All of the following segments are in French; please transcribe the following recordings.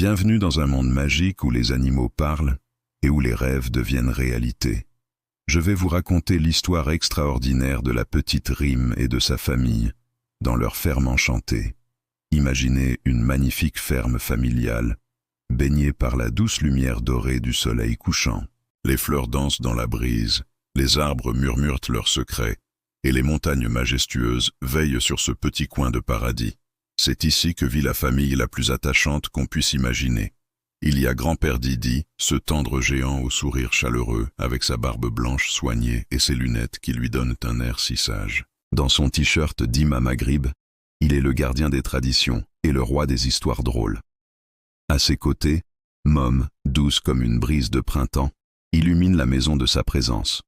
Bienvenue dans un monde magique où les animaux parlent et où les rêves deviennent réalité. Je vais vous raconter l'histoire extraordinaire de la petite Rime et de sa famille dans leur ferme enchantée. Imaginez une magnifique ferme familiale, baignée par la douce lumière dorée du soleil couchant. Les fleurs dansent dans la brise, les arbres murmurent leurs secrets, et les montagnes majestueuses veillent sur ce petit coin de paradis. C'est ici que vit la famille la plus attachante qu'on puisse imaginer. Il y a grand-père Didi, ce tendre géant au sourire chaleureux, avec sa barbe blanche soignée et ses lunettes qui lui donnent un air si sage. Dans son t-shirt d'Imam Maghrib, il est le gardien des traditions et le roi des histoires drôles. À ses côtés, Mom, douce comme une brise de printemps, illumine la maison de sa présence.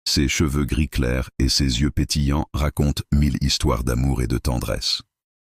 Ses cheveux gris clairs et ses yeux pétillants racontent 1000 histoires d'amour et de tendresse.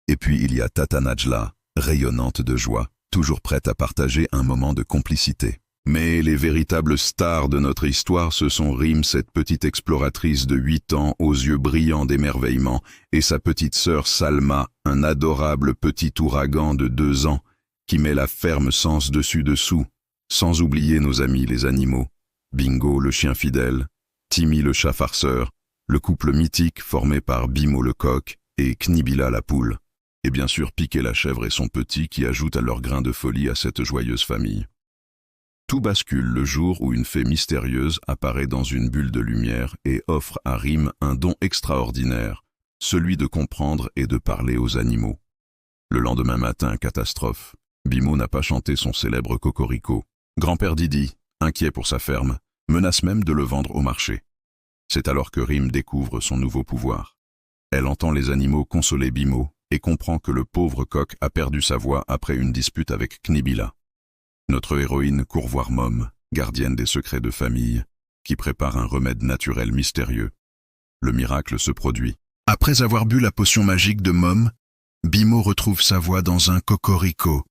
Et puis il y a Tata Najla, rayonnante de joie, toujours prête à partager un moment de complicité. Mais les véritables stars de notre histoire, ce sont Rime, cette petite exploratrice de 8 ans aux yeux brillants d'émerveillement, et sa petite sœur Salma, un adorable petit ouragan de 2 ans, qui met la ferme sens dessus-dessous, sans oublier nos amis les animaux. Bingo le chien fidèle, Timmy le chat farceur, le couple mythique formé par Bimo le coq et Knibila la poule. Et bien sûr Piqué la chèvre et son petit qui ajoutent à leur grain de folie à cette joyeuse famille. Tout bascule le jour où une fée mystérieuse apparaît dans une bulle de lumière et offre à Rime un don extraordinaire, celui de comprendre et de parler aux animaux. Le lendemain matin, catastrophe, Bimo n'a pas chanté son célèbre cocorico. Grand-père Didi, inquiet pour sa ferme, menace même de le vendre au marché. C'est alors que Rime découvre son nouveau pouvoir. Elle entend les animaux consoler Bimo et comprend que le pauvre coq a perdu sa voix après une dispute avec Knibila. Notre héroïne court voir Mom, gardienne des secrets de famille, qui prépare un remède naturel mystérieux. Le miracle se produit. Après avoir bu la potion magique de Mom, Bimo retrouve sa voix dans un cocorico,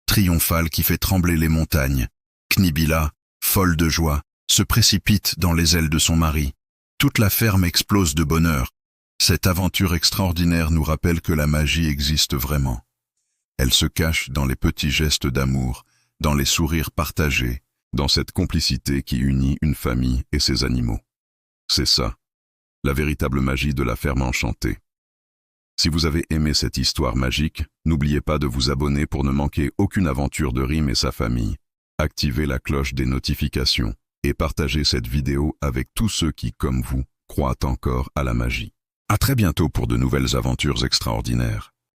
triomphal qui fait trembler les montagnes. Knibila, folle de joie, se précipite dans les ailes de son mari. Toute la ferme explose de bonheur. Cette aventure extraordinaire nous rappelle que la magie existe vraiment. Elle se cache dans les petits gestes d'amour, dans les sourires partagés, dans cette complicité qui unit une famille et ses animaux. C'est ça, la véritable magie de la ferme enchantée. Si vous avez aimé cette histoire magique, n'oubliez pas de vous abonner pour ne manquer aucune aventure de Rime et sa famille. Activez la cloche des notifications et partagez cette vidéo avec tous ceux qui, comme vous, croient encore à la magie. À très bientôt pour de nouvelles aventures extraordinaires.